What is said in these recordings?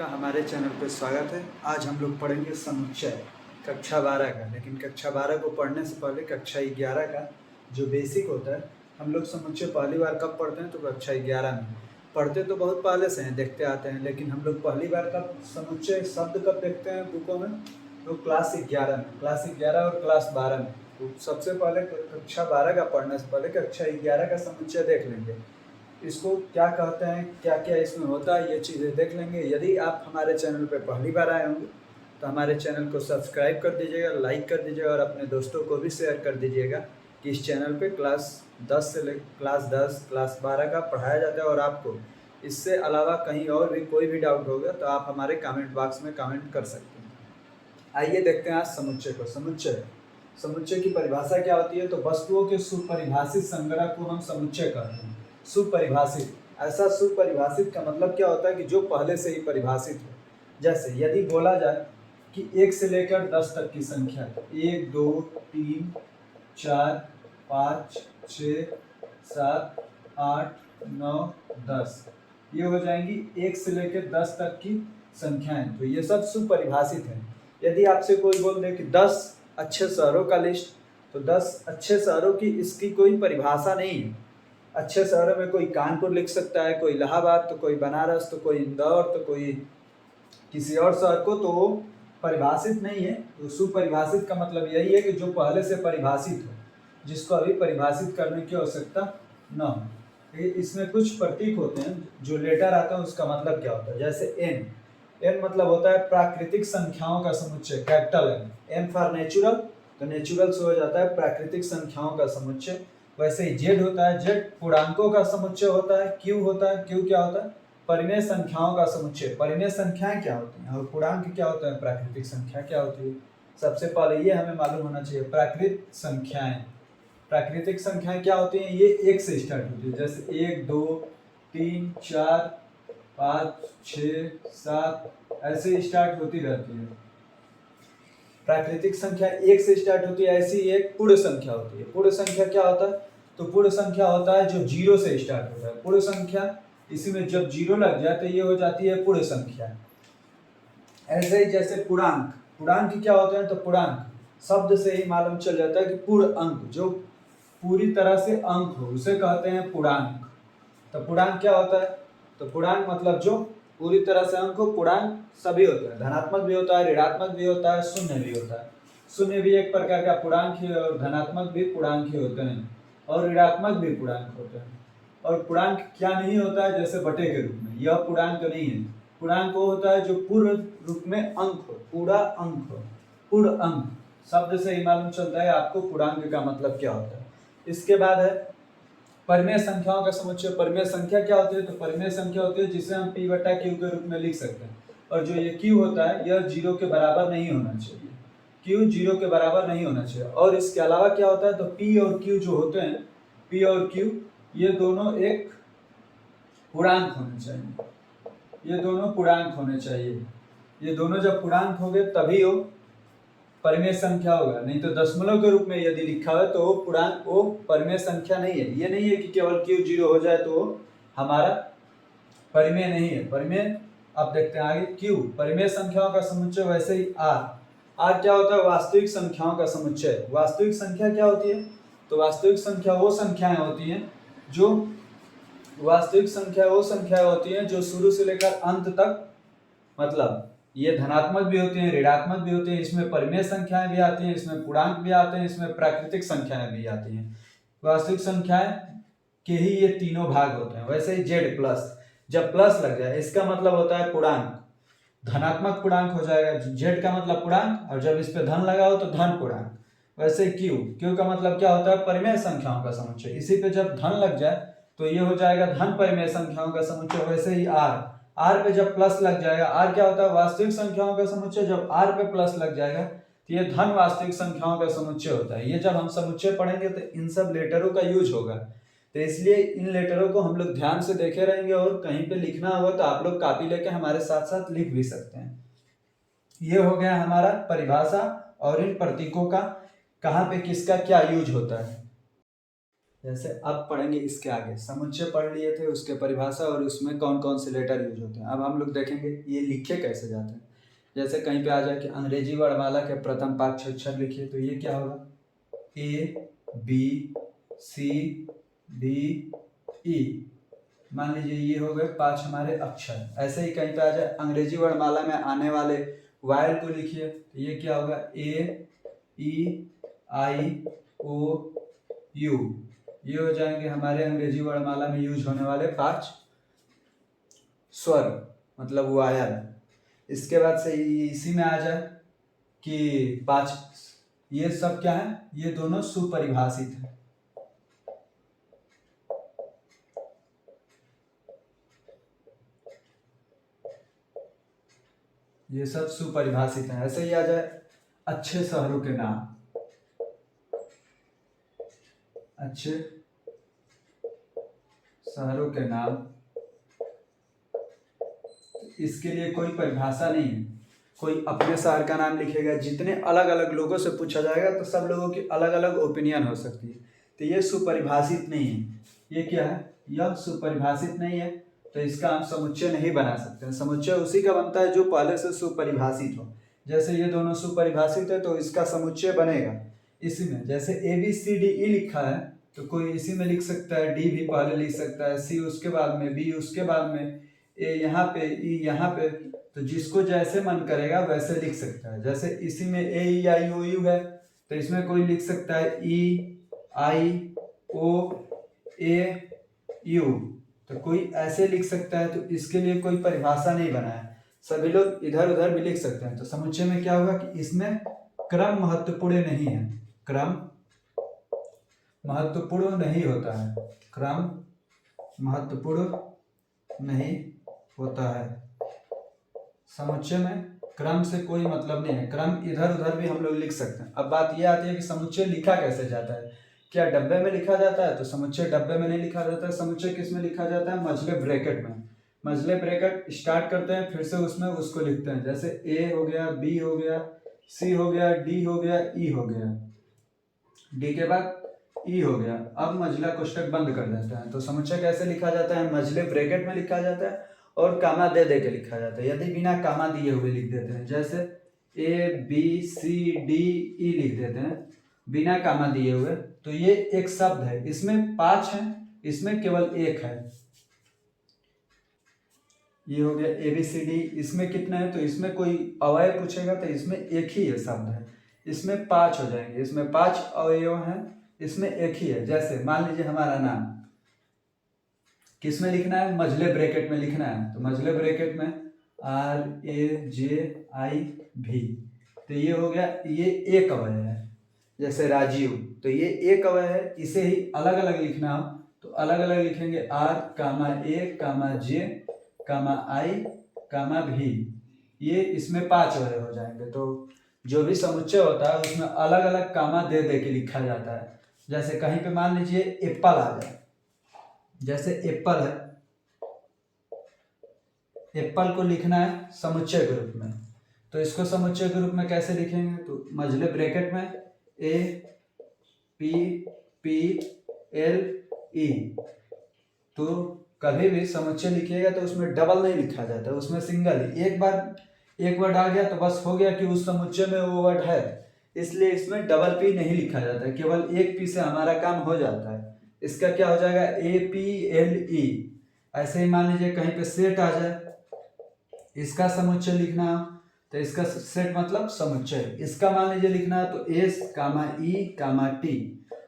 आपका हमारे चैनल पर स्वागत है। आज हम लोग पढ़ेंगे समुच्चय कक्षा 12 का। लेकिन कक्षा 12 को पढ़ने से पहले कक्षा 11 का जो बेसिक होता है, हम लोग समुच्चय पहली बार कब पढ़ते हैं तो कक्षा 11 में। पढ़ते तो बहुत पहले से हैं, देखते आते हैं, लेकिन हम लोग पहली बार कब समुच्चय शब्द कब देखते हैं बुकों में, तो क्लास 11 में। क्लास 11 और क्लास 12 में। तो सबसे पहले कक्षा 12 का पढ़ने से पहले कक्षा 11 का समुच्चय देख लेंगे। इसको क्या कहते हैं, क्या क्या इसमें होता है, ये चीज़ें देख लेंगे। यदि आप हमारे चैनल पर पहली बार आए होंगे तो हमारे चैनल को सब्सक्राइब कर दीजिएगा, लाइक कर दीजिएगा और अपने दोस्तों को भी शेयर कर दीजिएगा कि इस चैनल पे क्लास 10 से क्लास 10, क्लास 12 का पढ़ाया जाता है। और आपको इससे अलावा कहीं और भी कोई भी डाउट होगा तो आप हमारे कमेंट बॉक्स में कमेंट कर सकते हैं। आइए देखते हैं आज समुच्चय को। समुच्चय की परिभाषा क्या होती है, तो वस्तुओं के सुपरिभाषित संग्रह को हम समुच्चय कहते हैं। सुपरिभाषित, ऐसा सुपरिभाषित का मतलब क्या होता है कि जो पहले से ही परिभाषित हो। जैसे यदि बोला जाए कि 1 से लेकर 10 तक की संख्या, 1 2 3 4 5 6 7 8 9 10, ये हो जाएंगी 1 से लेकर 10 तक की संख्याएं। तो ये सब सुपरिभाषित हैं। यदि आपसे कोई बोल दे कि 10 अच्छे शहरों का लिस्ट, तो 10 अच्छे शहरों की इसकी कोई परिभाषा नहीं है। अच्छे शहरों में कोई कानपुर लिख सकता है, कोई इलाहाबाद, तो कोई बनारस, तो कोई इंदौर, तो कोई किसी और शहर को, तो वो परिभाषित नहीं है। तो सुपरिभाषित का मतलब यही है कि जो पहले से परिभाषित हो, जिसको अभी परिभाषित करने की आवश्यकता न हो। इसमें कुछ प्रतीक होते हैं, जो लेटर आता है उसका मतलब क्या होता है। जैसे एन मतलब होता है प्राकृतिक संख्याओं का समुच्चय, कैपिटल एन फॉर नेचुरल, तो नेचुरल से हो जाता है प्राकृतिक संख्याओं का समुच्चय। वैसे ही जेड होता है, जेड पूर्णांकों का समुच्चय होता है। क्यू होता है, क्यू क्या होता है, परिमेय संख्याओं का समुच्चय। परिमेय संख्याएं क्या होती हैं और पूर्णांक क्या होता है, प्राकृतिक संख्या क्या होती है। सबसे पहले ये हमें मालूम होना चाहिए। प्राकृतिक संख्याएं क्या होती हैं, ये 1 से स्टार्ट होती है। जैसे 1 2 3 4 5 6 7 ऐसे स्टार्ट होती रहती है। प्राकृतिक संख्या 1 से स्टार्ट होती है। ऐसी एक पूर्ण संख्या होती है। पूर्ण संख्या क्या होता है, तो पूर्ण संख्या होता है जो 0 से स्टार्ट होता है। पूर्ण संख्या, इसी में जब 0 लग जाए तो ये हो जाती है पूर्ण संख्या। ऐसे ही जैसे पूर्णांक क्या होते हैं, तो पूर्णांक शब्द से ही मालूम चल जाता है कि पूर्ण अंक, जो पूरी तरह से अंक हो, उसे कहते हैं पूर्णांक। तो पूर्णांक क्या होता है, तो पूर्णांक मतलब जो पूरी तरह से अंक हो। पूर्णांक सभी होते हैं, धनात्मक भी होता है, ऋणात्मक भी होता है, शून्य भी होता है। शून्य भी एक प्रकार का पूर्णांक ही, और धनात्मक भी पूर्णांक ही होते हैं, और ऋणात्मक भी पूर्णांक होते हैं। और पूर्णांक क्या नहीं होता है, जैसे बटे के रूप में, यह पूर्णांक नहीं है। पूर्णांक वो होता है जो पूर्ण रूप में अंक हो, पूरा अंक हो। पूर्ण अंक शब्द से ही मालूम चलता है आपको पूर्णांक का मतलब क्या होता है। इसके बाद है परिमेय संख्याओं का समुच्चय। परिमेय संख्या क्या होती है, तो परिमेय संख्या होती है जिसे हम p बटा q के रूप में लिख सकते हैं। और जो ये q होता है, यह 0 के बराबर नहीं होना चाहिए। q 0 के बराबर नहीं होना चाहिए। और इसके अलावा क्या होता है, तो p और q जो होते हैं, p और q ये दोनों एक पूर्णांक होने चाहिए। ये दोनों पूर्णांक होने चाहिए। ये दोनों जब पूर्णांक होंगे तभी वो परिमेय संख्या होगा, नहीं तो दशमलव के रूप में यदि लिखा है तो पूर्णांक, वो परिमेय संख्या नहीं है। ये नहीं है कि केवल q 0 हो जाए तो हमारा परिमेय नहीं है। परिमेय अब देखते हैं आगे। q परिमेय संख्याओं का समुच्चय। वैसे ही r क्या होता है, वास्तविक संख्याओं का समुच्चय। वास्तविक संख्या क्या होती है, तो वास्तविक संख्या वो संख्याएं होती हैं जो जो शुरू से लेकर अंत तक, मतलब ये धनात्मक भी होती हैं, ऋणात्मक भी होती हैं, इसमें परिमेय संख्याएं भी आती हैं, इसमें पूर्णांक भी आते हैं, इसमें प्राकृतिक संख्याएं भी आती हैं। वास्तविक संख्याएं के ही ये तीनों भाग होते हैं। वैसे ही जेड प्लस, जब प्लस लग जाए इसका मतलब होता है पूर्णांक, धनात्मक पूर्णांक हो जाएगा। जेड का मतलब पूर्णांक, और जब इस पे धन लगा हो तो धन पूर्णांक। वैसे क्यू का मतलब क्या होता है, परिमेय संख्याओं का समुच्चय। इसी पे जब धन लग जाए तो ये हो जाएगा धन परिमेय संख्याओं का समुच्चय। वैसे ही आर पे जब प्लस लग जाएगा, आर क्या होता है, वास्तविक संख्याओं का समुच्चय। जब आर पे प्लस लग जाएगा तो ये धन वास्तविक संख्याओं का समुच्चय होता है। ये जब हम समुच्चय पढ़ेंगे तो इन सब लेटरों का यूज होगा, तो इसलिए इन लेटरों को हम लोग ध्यान से देखे रहेंगे। और कहीं पे लिखना होगा तो आप लोग कॉपी लेके हमारे साथ साथ लिख भी सकते हैं। ये हो गया हमारा परिभाषा और इन प्रतीकों का कहाँ पे किसका क्या यूज होता है। जैसे अब पढ़ेंगे इसके आगे, समुच्चय पढ़ लिए थे, उसके परिभाषा और उसमें कौन कौन से लेटर यूज होते हैं। अब हम लोग देखेंगे ये लिखे कैसे जाते हैं। जैसे कहीं पे आ जाए कि अंग्रेजी वर्णमाला के प्रथम 5 अक्षर लिखिए, तो ये क्या होगा, A B C D E। मान लीजिए ये हो गए 5 हमारे अक्षर। ऐसे ही कहीं पे आ जाए अंग्रेजी वर्णमाला में आने वाले वायल को लिखिए, तो ये क्या होगा, A E I O U। ये हो जाएंगे हमारे अंग्रेजी वर्णमाला में यूज होने वाले 5 स्वर, मतलब वायल। इसके बाद से इसी में आ जाए कि 5, ये सब क्या है, ये दोनों सुपरिभाषित है। ये सब सुपरिभाषित है। ऐसे ही आ जाए अच्छे शहरों के नाम, अच्छे शहरों के नाम, इसके लिए कोई परिभाषा नहीं है। कोई अपने शहर का नाम लिखेगा, जितने अलग अलग लोगों से पूछा जाएगा तो सब लोगों की अलग अलग ओपिनियन हो सकती है, तो ये सुपरिभाषित नहीं है। ये क्या है, यह सुपरिभाषित नहीं है, तो इसका हम समुच्चय नहीं बना सकते हैं। समुच्चय उसी का बनता है जो पहले से सुपरिभाषित हो। जैसे ये दोनों सुपरिभाषित है तो इसका समुच्चय बनेगा इसी में। जैसे ABCDE लिखा है तो कोई इसी में लिख सकता है, डी भी पहले लिख सकता है, सी उसके बाद में, बी उसके बाद में, ए यहाँ पे, ई यहाँ पे। तो जिसको जैसे मन करेगा वैसे लिख सकता है। जैसे इसी में AEIOU है तो इसमें कोई लिख सकता है EIOAU, तो कोई ऐसे लिख सकता है। तो इसके लिए कोई परिभाषा नहीं बना है, सभी लोग इधर उधर भी लिख सकते हैं। तो समुच्चय में क्या होगा कि इसमें क्रम महत्वपूर्ण नहीं है, क्रम महत्वपूर्ण नहीं होता है, क्रम महत्वपूर्ण नहीं होता है। समुच्चय में क्रम से कोई मतलब नहीं है, क्रम इधर उधर भी हम लोग लिख सकते हैं। अब बात यह आती है कि समुच्चय लिखा कैसे जाता है। क्या डब्बे में लिखा जाता है, तो समुच्चय डब्बे में नहीं लिखा जाता है। समुच्चय किस में लिखा जाता है, मझले ब्रैकेट में। मझले ब्रैकेट स्टार्ट करते हैं, फिर से उसमें उसको लिखते हैं। जैसे A हो गया, B हो गया, C हो गया, D हो गया, E हो गया, D के बाद E हो गया। अब मझला कोष्टक बंद कर देते हैं। तो समुच्चय कैसे लिखा जाता है, मझले ब्रैकेट में लिखा जाता है और कामा दे दे के लिखा जाता है। यदि बिना कामा दिए हुए लिख देते हैं, जैसे ABCDE लिख देते हैं बिना कामा दिए हुए, तो ये एक शब्द है, इसमें 5 है, इसमें केवल 1 है। ये हो गया ABCD, इसमें कितने हैं, तो इसमें कोई अवयव पूछेगा तो इसमें एक ही है शब्द है, इसमें 5 हो जाएंगे। इसमें 5 अवयव हैं, इसमें एक ही है। जैसे मान लीजिए हमारा नाम किस में लिखना है, मझले ब्रैकेट में लिखना है, तो मझले ब्रैकेट में RAJIV, तो ये हो गया, ये एक अवयव है। जैसे राजीव, तो ये एक अवयव है। इसे ही अलग अलग लिखना हो तो अलग अलग लिखेंगे, R, A, J, I, ये इसमें 5 अवयव हो जाएंगे। तो जो भी समुच्चय होता है उसमें अलग अलग कामा दे दे के लिखा जाता है। जैसे कहीं पे मान लीजिए एप्पल आ जाए, जैसे एप्पल है, एप्पल को लिखना है समुच्चय के रूप में, तो इसको समुच्चय के रूप में कैसे लिखेंगे, तो मझले ब्रैकेट में APPLE। तो कभी भी समुच्चय लिखिएगा तो उसमें डबल नहीं लिखा जाता, उसमें सिंगल ही। एक वर्ड आ गया तो बस हो गया कि उस समुच्चय में वो वर्ड है, इसलिए इसमें डबल पी नहीं लिखा जाता है, केवल एक पी से हमारा काम हो जाता है। इसका क्या हो जाएगा, APLE। ऐसे ही मान लीजिए कहीं पे सेट आ जाए, इसका समुच्चय लिखना तो इसका सेट मतलब समुच्चय, इसका मान लीजिए लिखना है तो S, E, T,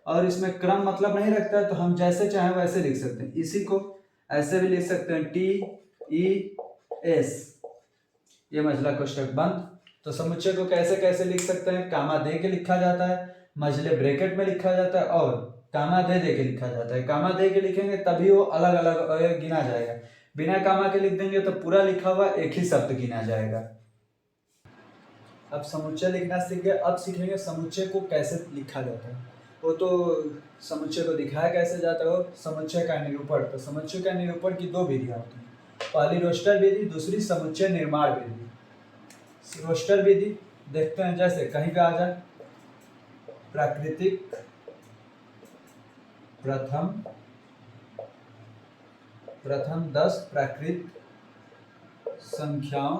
और इसमें क्रम मतलब नहीं रखता है, तो हम जैसे चाहे वैसे लिख सकते हैं। इसी को ऐसे भी लिख सकते हैं TES, ये मझला कोष्टक बंद। तो समुच्चय को कैसे कैसे लिख सकते हैं, कामा दे के लिखा जाता है, मझले ब्रैकेट में लिखा जाता है और कामा दे दे के लिखा जाता है। कामा दे के लिखेंगे तभी वो अलग अलग गिना जाएगा, बिना कामा के लिख देंगे तो पूरा लिखा हुआ एक ही शब्द गिना जाएगा। अब समुच्चय लिखना सीख गए, अब सीखेंगे समुच्चय को कैसे लिखा जाता है। वो तो समुच्चय को दिखाया कैसे जाता है, समुच्चय का निरूपण। तो समुच्चय का निरूपण की 2 विधियां होती हैं, पहली रोस्टर विधि, दूसरी समुच्चय निर्माण विधि। रोस्टर विधि देखते हैं, जैसे कहीं पे आ जाए प्राकृतिक प्रथम 10 प्राकृत संख्याओं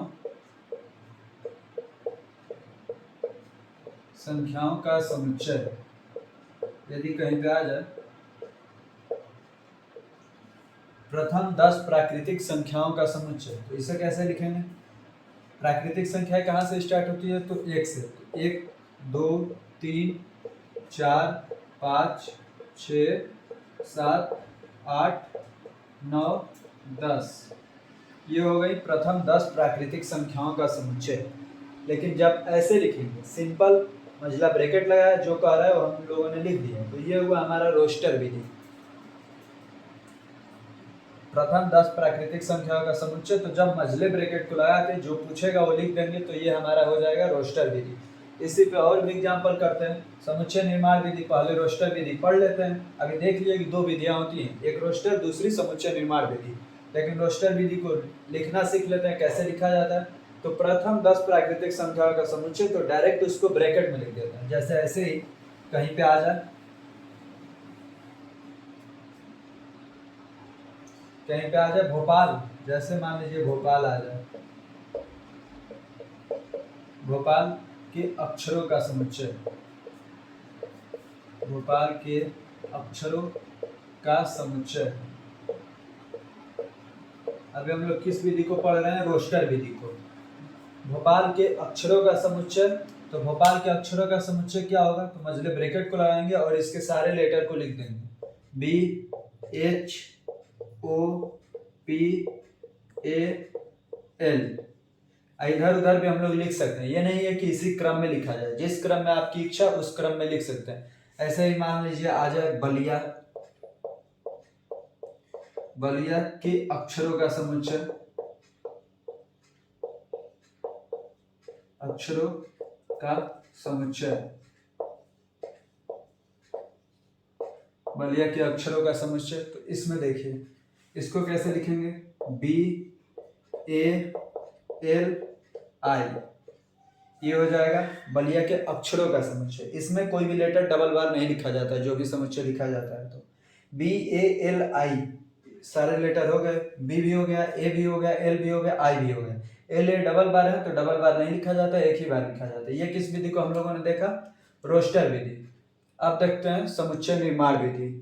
का समुच्चय। यदि कहीं पे आ जाए प्रथम 10 प्राकृतिक संख्याओं का समुच्चय, तो इसे कैसे लिखेंगे? प्राकृतिक संख्या कहाँ से स्टार्ट होती है? तो 1 से। 1 2 3 4 5 6 7 8 9 10। ये हो गई प्रथम 10 प्राकृतिक संख्याओं का समुच्चय। लेकिन जब ऐसे लिखेंगे, सिंपल मझला ब्रैकेट लगाया, जो कह रहा है वो हम लोगों ने लिख दिया, तो ये हुआ हमारा रोस्टर विधि। प्रथम 10 प्राकृतिक संख्याओं का समुच्चय, तो जब मझले ब्रैकेट को लगा के जो पूछेगा वो लिख देंगे, तो ये हमारा हो जाएगा रोस्टर विधि। इसी पे और भी एग्जाम्पल करते हैं। समुच्चय निर्माण विधि, पहले रोस्टर विधि पढ़ लेते हैं। अभी देख लिए कि 2 विधियां होती हैं, एक रोस्टर, दूसरी समुच्चय निर्माण विधि। लेकिन रोस्टर विधि को लिखना सीख लेते हैं, कैसे लिखा जाता है। तो प्रथम 10 प्राकृतिक संख्याओं का समुच्चय, तो डायरेक्ट उसको ब्रैकेट में लिख देते हैं। जैसे ऐसे ही कहीं पे आ जाए, कहीं पे आ जाए भोपाल, जैसे मान लीजिए भोपाल आ जाए, भोपाल के अक्षरों का समुच्चय, भोपाल के अक्षरों का समुच्चय। अभी हम लोग किस विधि को पढ़ रहे हैं? रोस्टर विधि को। भोपाल के अक्षरों का समुच्चय, तो भोपाल के अक्षरों का समुच्चय क्या होगा? तो मझले ब्रैकेट को लगाएंगे और इसके सारे लेटर को लिख देंगे, BHOPAL। इधर उधर भी हम लोग लिख सकते हैं, ये नहीं है कि इसी क्रम में लिखा जाए, जिस क्रम में आपकी इच्छा उस क्रम में लिख सकते हैं। ऐसे ही मान लीजिए आ जाए बलिया, बलिया के अक्षरों का समुच्चय, अक्षरों का समुच्चय, बलिया के अक्षरों का समुच्चय। तो इसमें देखिए, इसको कैसे लिखेंगे? BALI, ये हो जाएगा बलिया के अक्षरों का समुच्चय। इसमें कोई भी लेटर डबल बार नहीं लिखा जाता है, जो भी समुच्चय लिखा जाता है। तो BALI सारे लेटर हो गए, B भी हो गया, A भी हो गया, L भी हो गया, I भी हो गया। L A डबल बार है तो डबल बार नहीं लिखा जाता, एक ही बार लिखा जाता है। ये किस विधि को हम लोगों ने देखा? रोस्टर विधि। अब देखते हैं समुच्चय निर्माण विधि।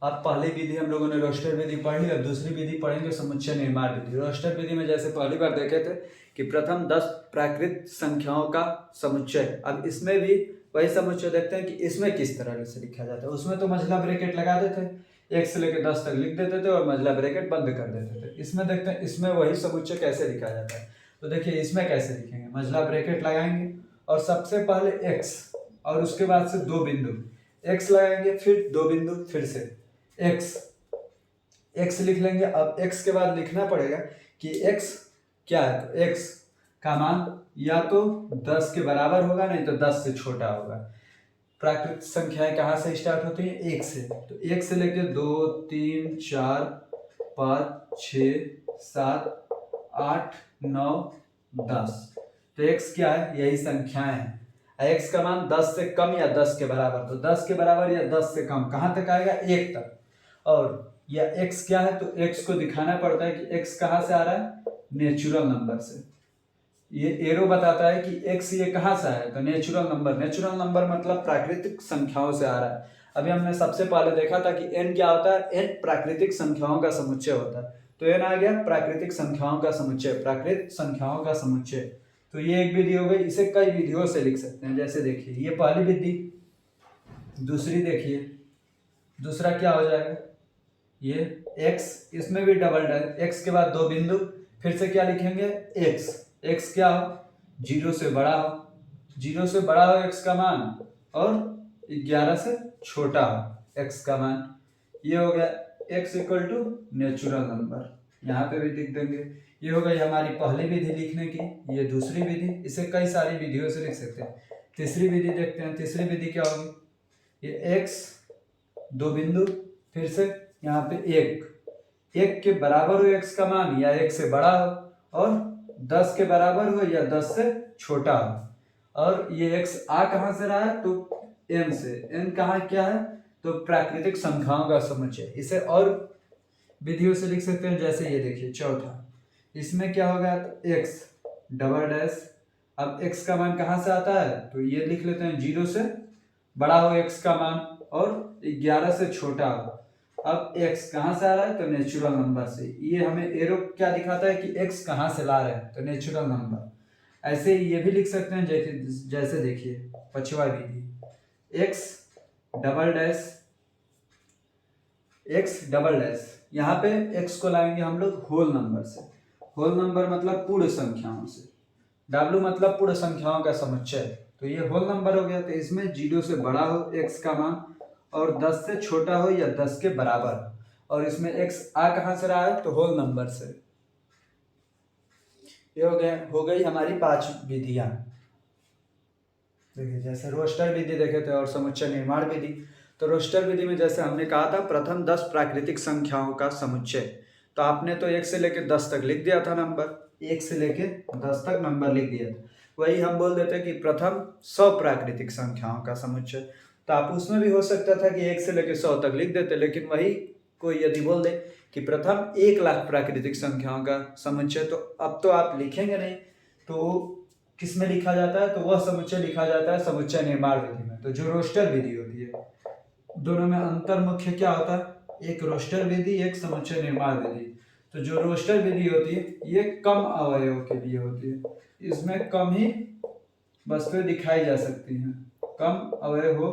अब पहली विधि हम लोगों ने रोस्टर विधि पढ़ी, अब दूसरी विधि पढ़ेंगे समुच्चय निर्माण विधि। रोस्टर विधि में जैसे पहली बार देखे थे कि प्रथम 10 प्राकृत संख्याओं का समुच्चय, अब इसमें भी वही समुच्चय देखते हैं कि इसमें किस तरह से लिखा जाता है। उसमें तो मझला ब्रैकेट लगा देते, 1 से लेकर 10 तक लिख देते थे और मझला ब्रैकेट बंद कर देते थे। इसमें देखते हैं इसमें वही समुच्चय कैसे लिखा जाता है। तो देखिए इसमें कैसे लिखेंगे, मझला ब्रैकेट लगाएंगे और सबसे पहले x और उसके बाद से 2 बिंदु, x लगाएंगे, फिर 2 बिंदु, फिर से x लिख लेंगे। अब x के बाद लिखना पड़ेगा कि x क्या है। तो x का मान या तो 10 के बराबर होगा, नहीं तो 10 से छोटा होगा। प्राकृत संख्याएं कहाँ से स्टार्ट होती हैं? 1 से। तो 1 से लेकर 2 3 4 5 6 7 8 9 10। तो x क्या है? यही संख्याएं हैं। x का मान 10 से कम या 10 के बराबर, तो 10 के बराबर या 10 से कम कहाँ तक आएगा? 1 तक। और या x क्या है? तो x को दिखाना पड़ता है कि x कहाँ से आ रहा है? नेचुरल नंबर से। ये एरो बताता है कि x ये कहाँ से है? तो नेचुरल नंबर। नेचुरल नंबर मतलब प्राकृतिक संख्याओं से आ रहा है। अभी हमने सबसे पहले देखा था कि n क्या होता है? n प्राकृतिक संख्याओं का समुच्चय होता है। तो n आ गया प्राकृतिक संख्याओं का समुच्चय, प्राकृत संख्याओं का समुच्चय। तो ये एक विधि हो गई, इसे कई विधियों से लिख सकते हैं। जैसे देखिए ये पहली विधि, दूसरी देखिए, दूसरा क्या हो जाएगा? ये x, इसमें भी डबल x के बाद 2 बिंदु, फिर से क्या लिखेंगे? x क्या हो? 0 से बड़ा हो, 0 से बड़ा हो x का मान और 11 से छोटा हो x का मान। ये हो गया x equal to natural number, यहाँ पे भी लिख देंगे। ये हो गई हमारी पहली विधि लिखने की। ये दूसरी विधि, इसे कई सारी विधियों से लिख सकते हैं। तीसरी विधि देखते हैं। तीसरी विधि क्या होगी? ये x 2 बिंदु, फिर से यहाँ पे 1 के बराबर हो x का मान या 1 से बड़ा हो, और 10 के बराबर हो या 10 से छोटा हो। और ये x आ कहाँ से रहा है? तो n से। n कहाँ क्या है? तो प्राकृतिक संख्याओं का समुच्चय। इसे और विधियों से लिख सकते हैं, जैसे ये देखिए चौथा, इसमें क्या होगा, एक्स डबल डैश। अब एक्स का मान कहाँ से आता है, तो ये लिख लेते हैं 0 से बड़ा हो एक्स का मान और 11 से छोटा हो। अब x कहाँ से आ रहा है, तो नेचुरल नंबर से। ये हमें एरो क्या दिखाता है कि x कहाँ से ला रहे हैं, तो नेचुरल नंबर। ऐसे ये भी लिख सकते हैं, जैसे देखिए पछवा विधि, x डबल डैश, यहाँ पे x को लाएंगे हम लोग होल नंबर से। होल नंबर मतलब पूर्ण संख्याओं से, w मतलब पूर्ण संख्याओं का समुच्चय। तो ये होल नंबर हो गया। तो इसमें 0 से बड़ा हो x का मान और 10 से छोटा हो या 10 के बराबर, और इसमें x आ कहाँ से रहा है, तो होल नंबर से। ये हो गई हमारी 5 विधियां। देखिए जैसे रोस्टर विधि देखे थे और समुच्चय निर्माण विधि। तो रोस्टर विधि में जैसे हमने कहा था प्रथम 10 प्राकृतिक संख्याओं का समुच्चय, तो आपने तो 1 से लेकर 10 तक लिख दिया था नंबर, 1 से लेकर 10 तक नंबर लिख दिया था। वही हम बोल देते कि प्रथम 100 प्राकृतिक संख्याओं का समुच्चय। तो आप उसमें भी हो सकता था कि 1 से लेकर 100 तक लिख देते, लेकिन वही कोई यदि बोल दे कि प्रथम 1,00,000 प्राकृतिक संख्याओं का समुच्चय, तो अब तो आप लिखेंगे नहीं। तो किस में लिखा जाता है, तो वह समुच्चय लिखा जाता है समुच्चय निर्माण विधि में। तो जो रोस्टर विधि होती है, दोनों में अंतर मुख्य क्या होता है, एक रोस्टर विधि, एक समुच्चय निर्माण विधि। तो जो रोस्टर विधि होती है ये कम अवयव के लिए होती है, इसमें कम ही वस्तुएं दिखाई जा सकती हैं। कम अवयव हो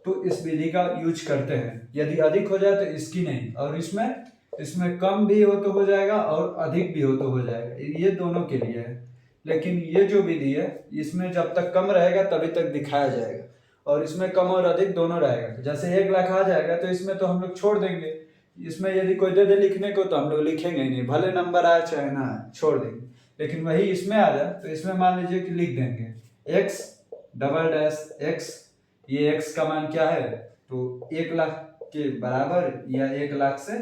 तो इस विधि का यूज करते हैं, यदि अधिक हो जाए तो इसकी नहीं। और इसमें कम भी हो तो हो जाएगा और अधिक भी हो तो हो जाएगा, ये दोनों के लिए है। लेकिन ये जो विधि है इसमें जब तक कम रहेगा तभी तक दिखाया जाएगा, और इसमें कम और अधिक दोनों रहेगा। जैसे 1,00,000 आ जाएगा तो इसमें तो हम लोग छोड़ देंगे, इसमें यदि कोई दे दे लिखने को तो हम लोग लिखेंगे ही नहीं, भले नंबर आए चाहे ना आए, छोड़ देंगे। लेकिन वही इसमें आ जाए तो इसमें मान लीजिए कि लिख देंगे x डबल डैश x, ये x का मान क्या है, तो 1,00,000 के बराबर या 1,00,000 से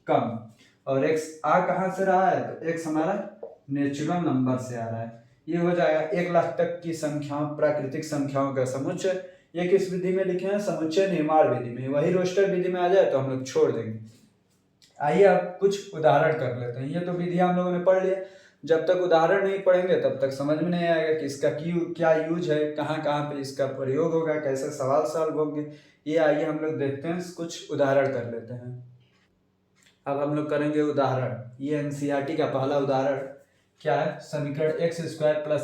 कम, और x आ कहाँ से रहा है, तो x हमारा नेचुरल नंबर से आ रहा है। ये हो जाएगा 1,00,000 तक की संख्याओं, प्राकृतिक संख्याओं का समुच्चय। ये किस विधि में लिखे हैं, समुच्चय निर्माण विधि में। वही रोस्टर विधि में आ जाए तो हम लोग छोड़ देंगे। आइए अब कुछ उदाहरण कर लेते हैं। ये तो विधि हम लोगों ने पढ़ लिया, जब तक उदाहरण नहीं पढ़ेंगे तब तक समझ में नहीं आएगा कि इसका क्या यूज है, कहाँ कहाँ पे इसका प्रयोग होगा, कैसे सवाल सॉल्व होंगे। ये आइए हम लोग देखते हैं, कुछ उदाहरण कर लेते हैं। अब हम लोग करेंगे उदाहरण। ये एनसीईआरटी का पहला उदाहरण क्या है, समीकरण x² +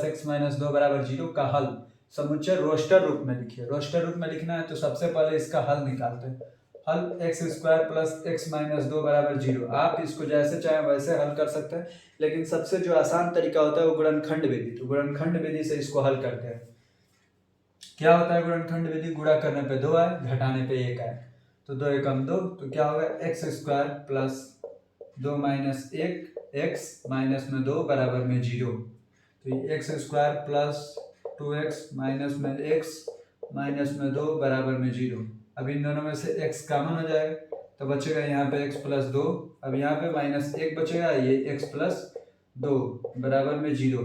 x - 2 = 0 का हल समुच्चय रोस्टर रूप में लिखिए। रोस्टर रूप में लिखना है तो सबसे पहले इसका हल निकालते हैं। हल x² + x - 2 = 0। आप इसको जैसे चाहें वैसे हल कर सकते हैं, लेकिन सबसे जो आसान तरीका होता है वो गुणनखंड विधि। तो गुणनखंड विधि से इसको हल करते हैं। क्या होता है गुणनखंड विधि, गुणा करने पे 2 आए, घटाने पे 1 आए, तो 2 एकम 2, तो क्या होगा x² + 2 - 1 x - 2 बराबर में 0। तो ये x² + 2x - x - 2 बराबर में 0। अब इन दोनों में से x कॉमन हो जाएगा तो बचेगा यहाँ पे x + 2, अब यहाँ पे -1 बचेगा, ये x + 2 बराबर में 0।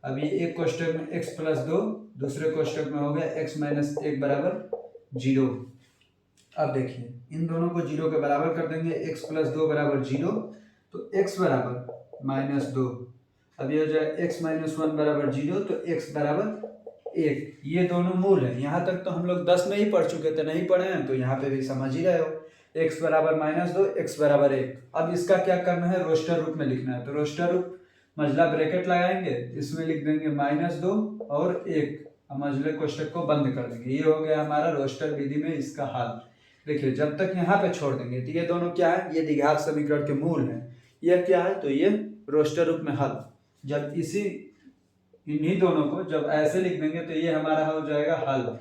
अब ये एक कोष्टक में x + 2, दूसरे कोष्टक में हो गया x - 1 बराबर 0। अब देखिए इन दोनों को 0 के बराबर कर देंगे, x + 2 बराबर 0, तो x बराबर -2। अब ये हो जाए x - 1 बराबर 0, तो x बराबर 1। ये दोनों मूल है। यहाँ तक तो हम लोग 10 में ही पढ़ चुके थे, नहीं पढ़े हैं तो यहाँ पे भी समझ ही रहे हो। x बराबर -2, x बराबर 1। अब इसका क्या करना है, रोस्टर रूप में लिखना है। तो रोस्टर रूप मझला ब्रैकेट लगाएंगे, इसमें लिख देंगे -2 और 1, मझले कोष्टक को बंद कर देंगे। ये हो गया हमारा रोस्टर विधि में इसका हल। देखिए जब तक यहाँ पे छोड़ देंगे तो ये दोनों क्या है, ये द्विघात समीकरण के मूल है। यह क्या है, तो ये रोस्टर रूप में हल। जब इन्हीं दोनों को जब ऐसे लिख देंगे तो ये हमारा हो जाएगा हल,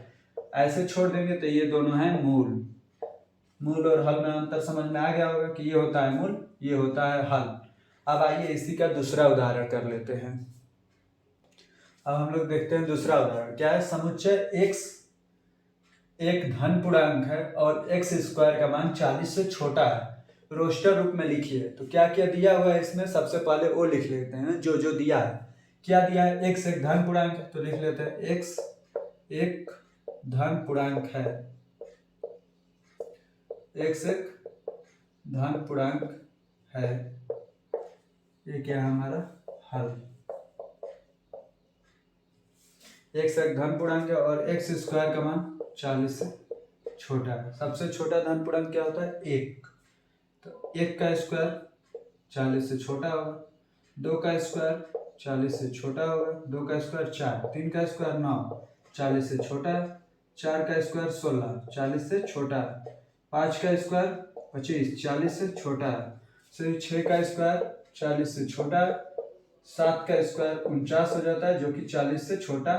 ऐसे छोड़ देंगे तो ये दोनों हैं मूल और हल में अंतर समझ में आ गया होगा कि ये होता है मूल, ये होता है हल। अब आइए इसी का दूसरा उदाहरण कर लेते हैं। अब हम लोग देखते हैं दूसरा उदाहरण क्या है, समुच्चय x एक धन पूर्णांक है और x² का मान 40 से छोटा है, रोस्टर रूप में लिखिए। तो क्या क्या दिया हुआ है इसमें, सबसे पहले वो लिख लेते हैं जो दिया है। क्या दिया है, x एक धन पूर्णांक है, तो लिख लेते हैं x एक धन पूर्णांक है। x एक धन पूर्णांक है, ये क्या है हमारा हल। x एक धन पूर्णांक है और x स्क्वायर का मान 40 से छोटा है। सबसे छोटा धन पूर्णांक क्या होता है 1, तो 1 का स्क्वायर 40 से छोटा होगा, 2 का स्क्वायर 40 से छोटा होगा, 2 का स्क्वायर 4, 3 का स्क्वायर 9 40 से छोटा है, 4 का स्क्वायर 16 40 से छोटा है, 5 का स्क्वायर 25 40 से छोटा है, 6 का स्क्वायर 40 से छोटा है, 7 का स्क्वायर 49 हो जाता है जो कि 40 से छोटा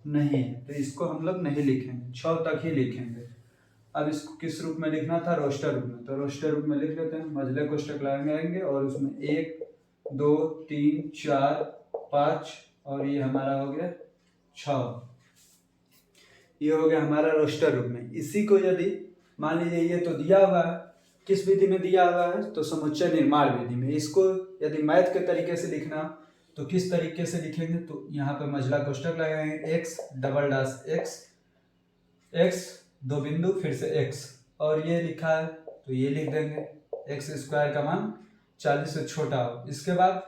नहीं है, तो इसको हम लोग नहीं लिखेंगे, 6 तक ही लिखेंगे। अब इसको किस रूप में लिखना था, रोस्टर रूप में, तो रोस्टर रूप में लिख लेते हैं। मझले कोष्ठक लगाएंगे और उसमें 1 2 3 4 5 और ये हमारा हो गया 6, ये हो गया हमारा रोस्टर रूप में। इसी को यदि मान लीजिए ये तो दिया हुआ है, किस विधि में दिया हुआ है, तो समुच्चय निर्माण विधि में। इसको यदि मैथ के तरीके से लिखना तो किस तरीके से लिखेंगे, तो यहाँ पे मझला कोष्ठक लगाएंगे, x डबल डैश x 2 बिंदु फिर से x, और ये लिखा है तो ये लिख देंगे x स्क्वायर का मान 40 से छोटा हो। इसके बाद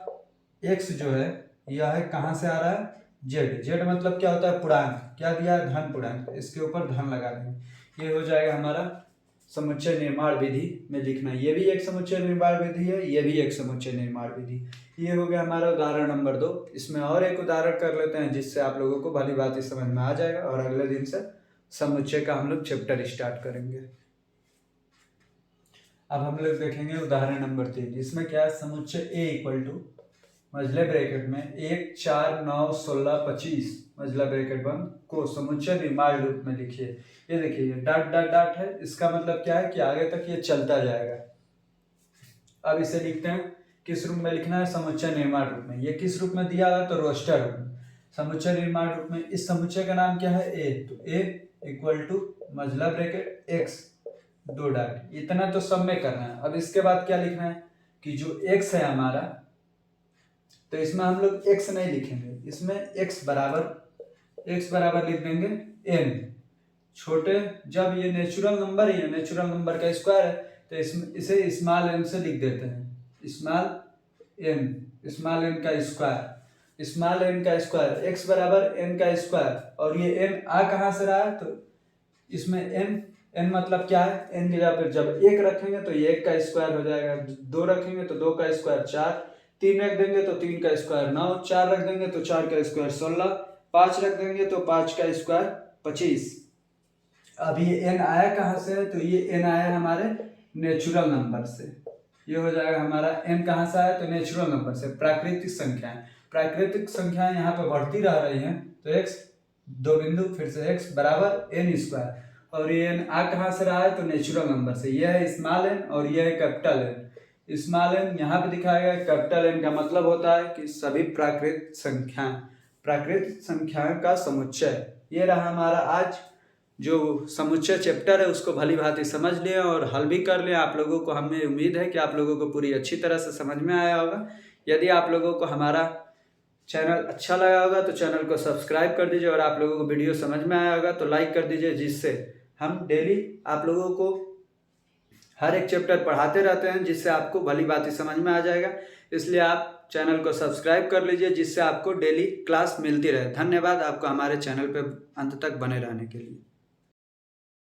x जो है यह है कहाँ से आ रहा है, z मतलब क्या होता है पूर्णांक, क्या दिया है धन पूर्णांक, इसके ऊपर धन लगा देंगे। ये हो जाएगा हमारा समुच्चय निर्माण विधि में लिखना। ये भी एक समुच्चय निर्माण विधि है, ये भी एक समुच्चय निर्माण विधि। ये हो गया हमारा उदाहरण नंबर 2। इसमें और एक उदाहरण कर लेते हैं जिससे आप लोगों को भली बात समझ में आ जाएगा, और अगले दिन से समुच्चय का हम लोग चैप्टर स्टार्ट करेंगे। अब हम लोग देखेंगे उदाहरण नंबर 3। इसमें क्या है, समुच्चय ए इक्वल टू मझले ब्रैकेट में 1 4 9 16 25 मझला ब्रैकेट बंद को समुच्चय निर्माण रूप में लिखिए। ये देखिए ये डॉट डॉट डॉट है, इसका मतलब क्या है कि आगे तक ये चलता जाएगा। अब इसे लिखते हैं, किस रूप में लिखना है, समुच्चय निर्माण रूप में। ये किस रूप में दिया हुआ है, तो रोस्टर रूप में। समुच्चय निर्माण रूप में इस समुच्चय का नाम क्या है, ए, तो ए इक्वल टू मझला ब्रैकेट x 2 डॉट, इतना तो सब में करना है। अब इसके बाद क्या लिखना है कि जो x है हमारा, तो इसमें हम लोग x नहीं लिखेंगे, इसमें x बराबर लिख देंगे n। छोटे जब ये नेचुरल नंबर है, नेचुरल नंबर का स्क्वायर है, तो इसे स्मॉल n से लिख देते हैं, स्मॉल n का स्क्वायर, x बराबर n का स्क्वायर, और ये n आ कहाँ से रहा है, तो इसमें n मतलब क्या है, n की जगह पर जब 1 रखेंगे तो ये 1 का स्क्वायर हो जाएगा, 2 रखेंगे तो 2 का स्क्वायर 4, 3 रख देंगे तो 3 का स्क्वायर 9, 4 रख देंगे तो 4 का स्क्वायर 16, 5 रख देंगे तो 5 का स्क्वायर 25। अब ये n आया कहाँ से है, तो ये n आया हमारे नेचुरल नंबर से। ये हो जाएगा हमारा n कहाँ से आया, तो नेचुरल नंबर से। प्राकृतिक संख्याएं यहाँ पे बढ़ती रह रही हैं, तो x 2 बिंदु फिर से x बराबर n स्क्वायर, और ये n आ कहाँ से रहा है, तो नेचुरल नंबर से। यह है स्मॉल n और यह है कैपिटल n। स्मॉल n यहाँ पे दिखाया गया, कैपिटल n का मतलब होता है कि सभी प्राकृतिक संख्याएं का समुच्चय। ये रहा हमारा आज जो समुच्चय चैप्टर है, उसको भली भांति समझ लें और हल भी कर लें। आप लोगों को, हमें उम्मीद है कि आप लोगों को पूरी अच्छी तरह से समझ में आया होगा। यदि आप लोगों को हमारा चैनल अच्छा लगा होगा तो चैनल को सब्सक्राइब कर दीजिए, और आप लोगों को वीडियो समझ में आया होगा तो लाइक कर दीजिए, जिससे हम डेली आप लोगों को हर एक चैप्टर पढ़ाते रहते हैं, जिससे आपको भली बात समझ में आ जाएगा। इसलिए आप चैनल को सब्सक्राइब कर लीजिए, जिससे आपको डेली क्लास मिलती रहे। धन्यवाद आपको हमारे चैनल पर अंत तक बने रहने के लिए।